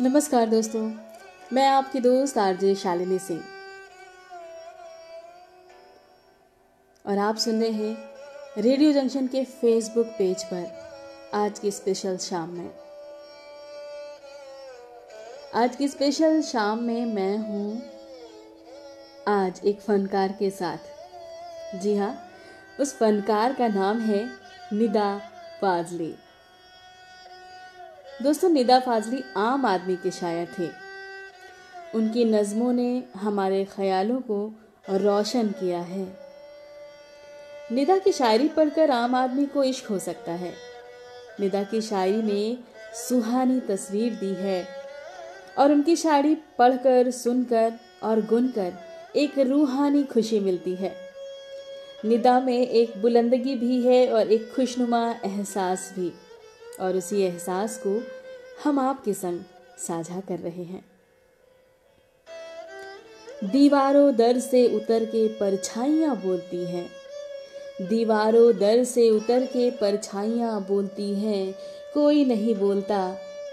नमस्कार दोस्तों, मैं आपकी दोस्त आरजे शालिनी सिंह और आप सुन रहे हैं रेडियो जंक्शन के फेसबुक पेज पर आज की स्पेशल शाम में। आज की स्पेशल शाम में मैं हूँ आज एक फनकार के साथ। जी हाँ, उस फनकार का नाम है निदा फाजली। दोस्तों, निदा फाजली आम आदमी के शायर थे। उनकी नज़मों ने हमारे ख्यालों को रोशन किया है। निदा की शायरी पढ़कर आम आदमी को इश्क हो सकता है। निदा की शायरी ने सुहानी तस्वीर दी है और उनकी शायरी पढ़कर, सुनकर और गुनकर एक रूहानी खुशी मिलती है। निदा में एक बुलंदगी भी है और एक खुशनुमा एहसास भी, और उसी एहसास को हम आपके संग साझा कर रहे हैं। दीवारों दर से उतर के परछाइयां बोलती हैं, दीवारों दर से उतर के परछाइयां बोलती हैं, कोई नहीं बोलता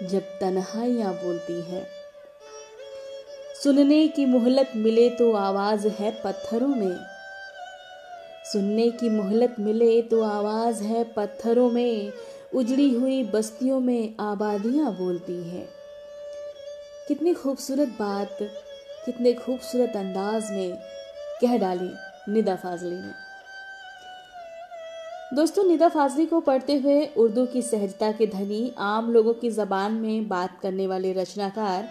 जब तन्हाइयां बोलती हैं। सुनने की मोहलत मिले तो आवाज है पत्थरों में, सुनने की मोहलत मिले तो आवाज है पत्थरों में, उजड़ी हुई बस्तियों में आबादियां बोलती हैं। कितनी खूबसूरत बात, कितने खूबसूरत अंदाज में कह डाली निदा फाजली ने। दोस्तों, निदा फाजली को पढ़ते हुए उर्दू की सहजता के धनी, आम लोगों की जबान में बात करने वाले रचनाकार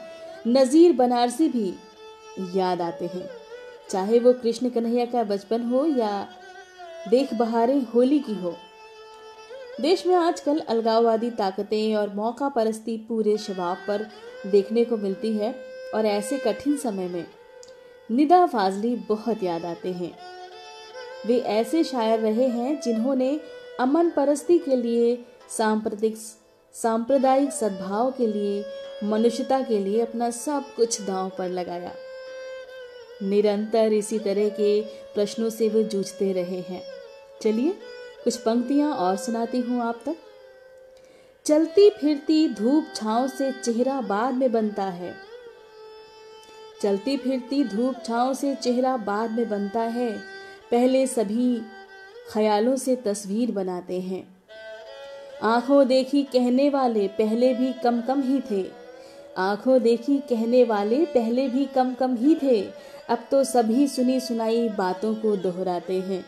नज़ीर बनारसी भी याद आते हैं। चाहे वो कृष्ण कन्हैया का बचपन हो या देख बहारें होली की हो। देश में आजकल अलगाववादी ताकतें और मौका परस्ती पूरे शबाब पर देखने को मिलती है, और ऐसे कठिन समय में निदा फाजली बहुत याद आते हैं। वे ऐसे शायर रहे हैं जिन्होंने अमन परस्ती के लिए, सांप्रदायिक सद्भाव के लिए, मनुष्यता के लिए अपना सब कुछ दांव पर लगाया। निरंतर इसी तरह के प्रश्नों से वे जूझते रहे हैं। चलिए कुछ पंक्तियां और सुनाती हूं आप तक। चलती फिरती धूप छांव से चेहरा बाद में बनता है, चलती फिरती धूप छांव से चेहरा बाद में बनता है, पहले सभी ख्यालों से तस्वीर बनाते हैं। आंखों देखी कहने वाले पहले भी कम कम ही थे, आंखों देखी कहने वाले पहले भी कम कम ही थे, अब तो सभी सुनी सुनाई बातों को दोहराते हैं।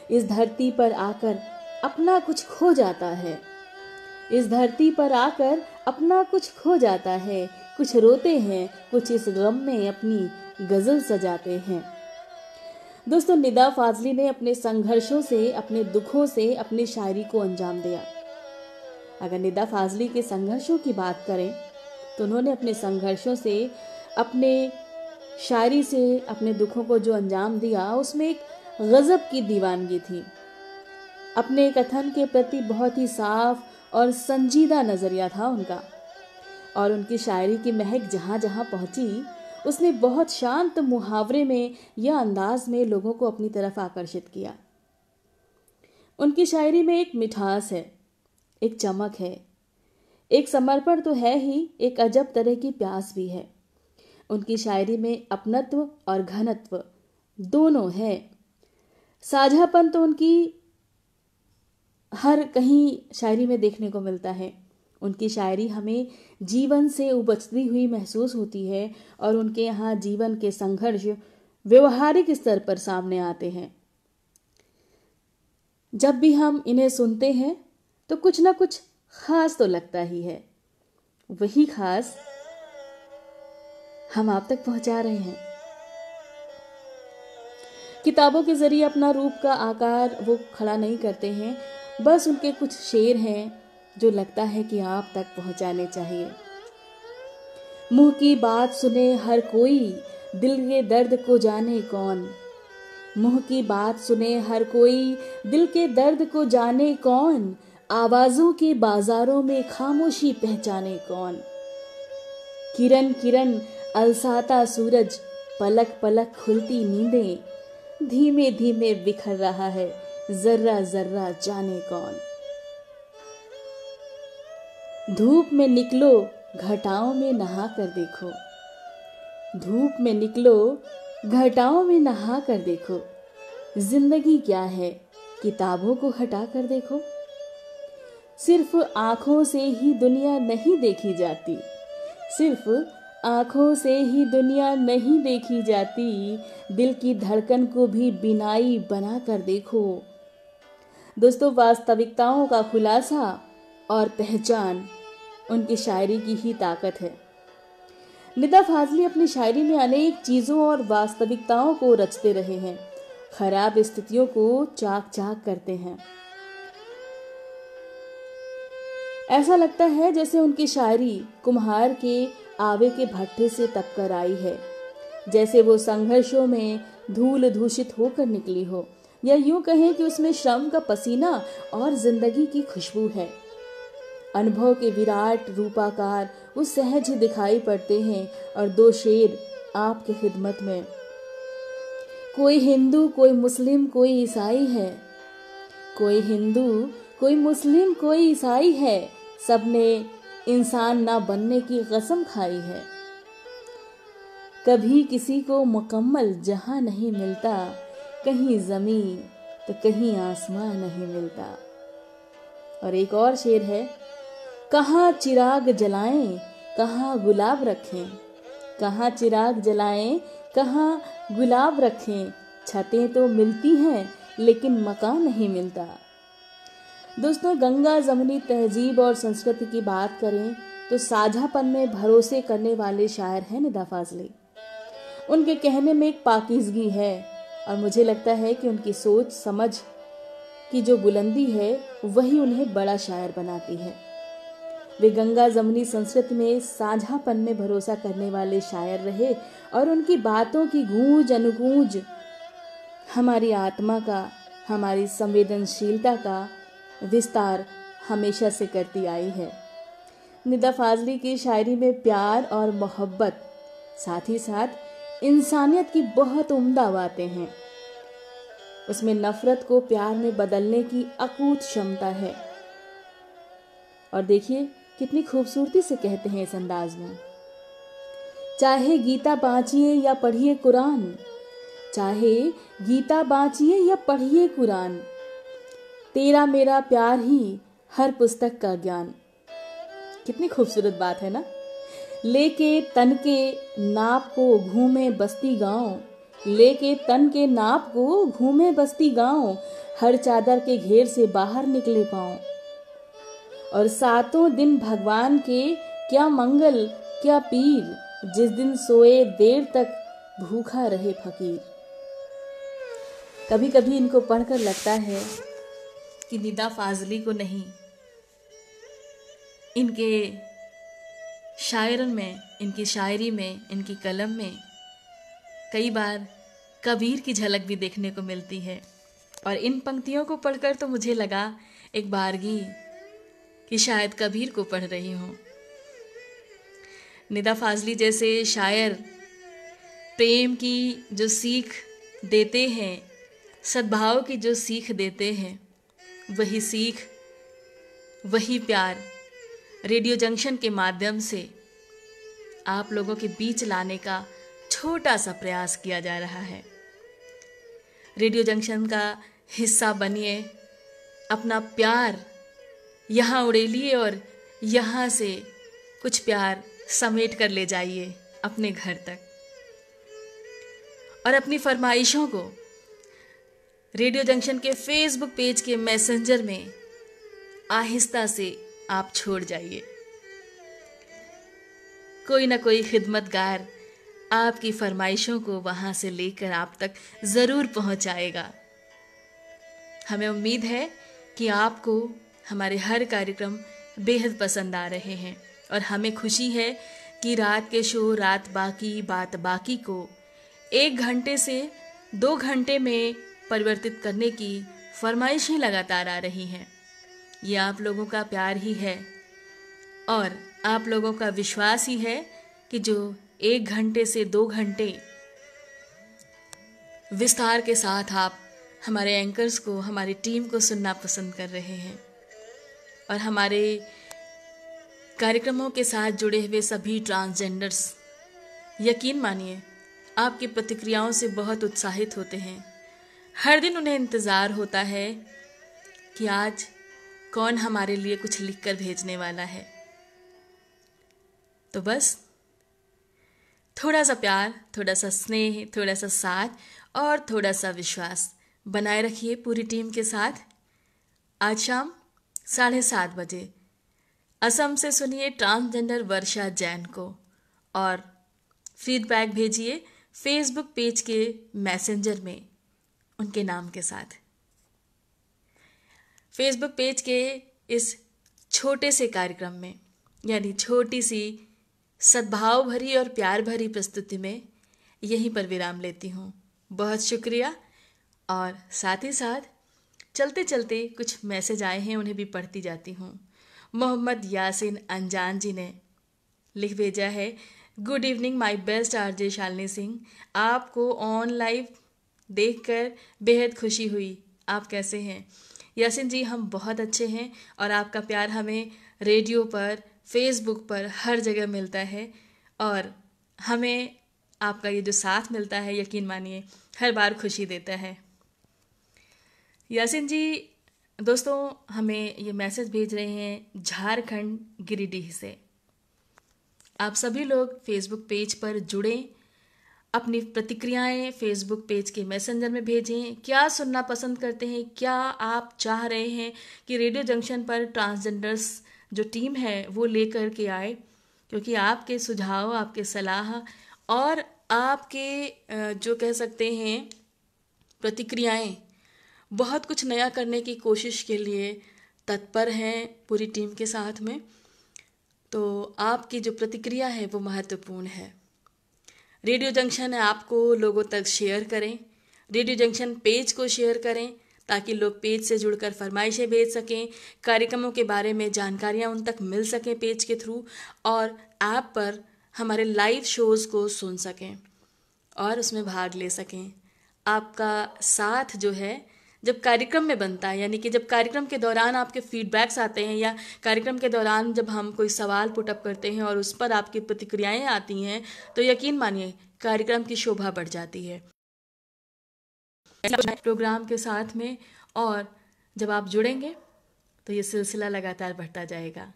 इस धरती पर आकर अपना कुछ खो जाता है, इस धरती पर आकर अपना कुछ खो जाता है, कुछ रोते हैं, कुछ इस गम में अपनी गजल सजाते हैं। दोस्तों, निदा फाजली ने अपने संघर्षों से, अपने दुखों से अपनी शायरी को अंजाम दिया। अगर निदा फाजली के संघर्षों की बात करें तो उन्होंने अपने संघर्षों से, अपने शायरी से अपने दुखों को जो अंजाम दिया, उसमें एक गजब की दीवानगी थी। अपने कथन के प्रति बहुत ही साफ और संजीदा नजरिया था उनका, और उनकी शायरी की महक जहां जहां पहुंची, उसने बहुत शांत मुहावरे में या अंदाज में लोगों को अपनी तरफ आकर्षित किया। उनकी शायरी में एक मिठास है, एक चमक है, एक समर्पण तो है ही, एक अजब तरह की प्यास भी है। उनकी शायरी में अपनत्व और घनत्व दोनों है। साझापन तो उनकी हर कहीं शायरी में देखने को मिलता है। उनकी शायरी हमें जीवन से उबजती हुई महसूस होती है, और उनके यहाँ जीवन के संघर्ष व्यवहारिक स्तर पर सामने आते हैं। जब भी हम इन्हें सुनते हैं तो कुछ ना कुछ खास तो लगता ही है। वही खास हम आप तक पहुंचा रहे हैं। किताबों के जरिए अपना रूप का आकार वो खड़ा नहीं करते हैं, बस उनके कुछ शेर हैं जो लगता है कि आप तक पहुंचाने चाहिए। मुंह की बात सुने हर कोई, दिल के दर्द को जाने कौन, मुंह की बात सुने हर कोई, दिल के दर्द को जाने कौन, आवाजों के बाजारों में खामोशी पहचाने कौन। किरण किरण अलसाता सूरज, पलक पलक खुलती नींदें, धीमे धीमे बिखर रहा है जर्रा जर्रा जाने कौन। धूप में निकलो घटाओं में नहा कर देखो। धूप में निकलो, घटाओं में नहा कर देखो। जिंदगी क्या है, किताबों को हटा कर देखो। सिर्फ आंखों से ही दुनिया नहीं देखी जाती, सिर्फ आंखों से ही दुनिया नहीं देखी जाती, दिल की धड़कन को भी बिनाई बना कर देखो। दोस्तों, वास्तविकताओं का खुलासा और पहचान उनकी शायरी की ही ताकत है। निदा फाजली अपनी शायरी में अनेक चीज़ों और वास्तविकताओं को रचते रहे हैं, खराब स्थितियों को चाक चाक करते हैं। ऐसा लगता है जैसे उनकी शायरी कुम्हार के आवे के भट्ठे से तपकर आई है, जैसे वो संघर्षों में धूल दूषित होकर निकली हो, या यूं कहें कि उसमें श्रम का पसीना और जिंदगी की खुशबू है। अनुभव के विराट रूपाकार वो सहज ही दिखाई पड़ते हैं, और दो शेर आपकी खिदमत में। कोई हिंदू, कोई मुस्लिम, कोई ईसाई है, कोई हिंदू, कोई मुस्लिम, कोई ईसाई है, सबने इंसान ना बनने की कसम खाई है। कभी किसी को मुकम्मल जहां नहीं मिलता, कहीं जमीन तो कहीं आसमां नहीं मिलता। और एक और शेर है, कहाँ चिराग जलाएं, कहाँ गुलाब रखें, कहाँ चिराग जलाएं, कहाँ गुलाब रखें, छतें तो मिलती हैं लेकिन मकान नहीं मिलता। दोस्तों, गंगा जमुनी तहजीब और संस्कृति की बात करें तो साझापन में भरोसे करने वाले शायर हैं निदा फाजली। उनके कहने में एक पाकीज़गी है, और मुझे लगता है कि उनकी सोच समझ की जो बुलंदी है वही उन्हें बड़ा शायर बनाती है। वे गंगा जमुनी संस्कृति में साझापन में भरोसा करने वाले शायर रहे, और उनकी बातों की गूंज अनुगूंज हमारी आत्मा का, हमारी संवेदनशीलता का विस्तार हमेशा से करती आई है। निदा फाजली की शायरी में प्यार और मोहब्बत, साथ ही साथ इंसानियत की बहुत उम्दा बातें हैं। उसमें नफरत को प्यार में बदलने की अकूत क्षमता है। और देखिए कितनी खूबसूरती से कहते हैं इस अंदाज में, चाहे गीता बाँचिए या पढ़िए कुरान, चाहे गीता बाँचिए या पढ़िए कुरान, तेरा मेरा प्यार ही हर पुस्तक का ज्ञान। कितनी खूबसूरत बात है ना। लेके तन के नाप को घूमे बस्ती गांव, लेके तन के नाप को घूमे बस्ती गांव, हर चादर के घेर से बाहर निकले पाँव। और सातों दिन भगवान के क्या मंगल क्या पीर, जिस दिन सोए देर तक भूखा रहे फकीर। कभी कभी इनको पढ़कर लगता है कि निदा फाजली को नहीं, इनके शायरन में, इनकी शायरी में, इनकी कलम में कई बार कबीर की झलक भी देखने को मिलती है। और इन पंक्तियों को पढ़कर तो मुझे लगा एक बारगी कि शायद कबीर को पढ़ रही हूँ। निदा फाजली जैसे शायर प्रेम की जो सीख देते हैं, सद्भाव की जो सीख देते हैं, वही सीख, वही प्यार रेडियो जंक्शन के माध्यम से आप लोगों के बीच लाने का छोटा सा प्रयास किया जा रहा है। रेडियो जंक्शन का हिस्सा बनिए, अपना प्यार यहाँ उड़ेलिए और यहाँ से कुछ प्यार समेट कर ले जाइए अपने घर तक। और अपनी फरमाइशों को रेडियो जंक्शन के फेसबुक पेज के मैसेंजर में आहिस्ता से आप छोड़ जाइए। कोई ना कोई खिदमतगार आपकी फरमाइशों को वहां से लेकर आप तक ज़रूर पहुंचाएगा। हमें उम्मीद है कि आपको हमारे हर कार्यक्रम बेहद पसंद आ रहे हैं, और हमें खुशी है कि रात के शो रात बाकी बात बाकी को 1 घंटे से 2 घंटे में परिवर्तित करने की फरमाइशें लगातार आ रही हैं। ये आप लोगों का प्यार ही है और आप लोगों का विश्वास ही है कि जो 1 घंटे से 2 घंटे विस्तार के साथ आप हमारे एंकर्स को, हमारी टीम को सुनना पसंद कर रहे हैं, और हमारे कार्यक्रमों के साथ जुड़े हुए सभी ट्रांसजेंडर्स, यकीन मानिए आपकी प्रतिक्रियाओं से बहुत उत्साहित होते हैं। हर दिन उन्हें इंतज़ार होता है कि आज कौन हमारे लिए कुछ लिखकर भेजने वाला है। तो बस थोड़ा सा प्यार, थोड़ा सा स्नेह, थोड़ा सा साथ और थोड़ा सा विश्वास बनाए रखिए पूरी टीम के साथ। आज शाम 7:30 बजे असम से सुनिए ट्रांसजेंडर वर्षा जैन को और फीडबैक भेजिए फेसबुक पेज के मैसेंजर में उनके नाम के साथ। फेसबुक पेज के इस छोटे से कार्यक्रम में, यानी छोटी सी सद्भाव भरी और प्यार भरी प्रस्तुति में यहीं पर विराम लेती हूँ। बहुत शुक्रिया। और साथ ही साथ चलते चलते कुछ मैसेज आए हैं, उन्हें भी पढ़ती जाती हूँ। मोहम्मद यासिन अनजान जी ने लिख भेजा है, good evening my best RJ Shalini Singh, आपको ऑन लाइव देखकर बेहद खुशी हुई। आप कैसे हैं? यासिन जी, हम बहुत अच्छे हैं और आपका प्यार हमें रेडियो पर, फेसबुक पर, हर जगह मिलता है और हमें आपका ये जो साथ मिलता है, यकीन मानिए हर बार खुशी देता है। यासिन जी दोस्तों हमें ये मैसेज भेज रहे हैं झारखंड गिरिडीह से। आप सभी लोग फेसबुक पेज पर जुड़ें, अपनी प्रतिक्रियाएं फेसबुक पेज के मैसेंजर में भेजें। क्या सुनना पसंद करते हैं, क्या आप चाह रहे हैं कि रेडियो जंक्शन पर ट्रांसजेंडर्स जो टीम है वो लेकर के आए, क्योंकि आपके सुझाव, आपके सलाह और आपके जो कह सकते हैं प्रतिक्रियाएं बहुत कुछ नया करने की कोशिश के लिए तत्पर हैं पूरी टीम के साथ में। तो आपकी जो प्रतिक्रिया है वो महत्वपूर्ण है। रेडियो जंक्शन ऐप को लोगों तक शेयर करें, रेडियो जंक्शन पेज को शेयर करें ताकि लोग पेज से जुड़कर फरमाइशें भेज सकें, कार्यक्रमों के बारे में जानकारियां उन तक मिल सकें पेज के थ्रू, और ऐप पर हमारे लाइव शोज़ को सुन सकें और उसमें भाग ले सकें। आपका साथ जो है जब कार्यक्रम में बनता है, यानी कि जब कार्यक्रम के दौरान आपके फीडबैक्स आते हैं या कार्यक्रम के दौरान जब हम कोई सवाल पुटअप करते हैं और उस पर आपकी प्रतिक्रियाएं आती हैं, तो यकीन मानिए कार्यक्रम की शोभा बढ़ जाती है प्रोग्राम के साथ में। और जब आप जुड़ेंगे तो ये सिलसिला लगातार बढ़ता जाएगा।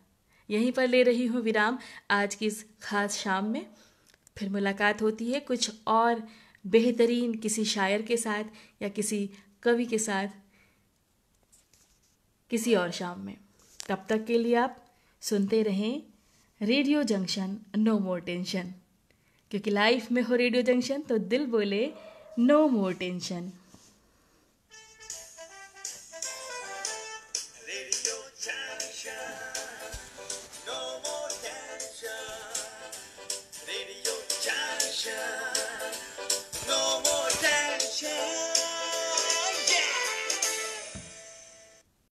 यहीं पर ले रही हूँ विराम आज की इस खास शाम में। फिर मुलाकात होती है कुछ और बेहतरीन किसी शायर के साथ या किसी कवि के साथ किसी और शाम में। तब तक के लिए आप सुनते रहें radio junction, no more tension, क्योंकि लाइफ में हो रेडियो जंक्शन तो दिल बोले no more tension. Radio junction, no more tension, radio junction.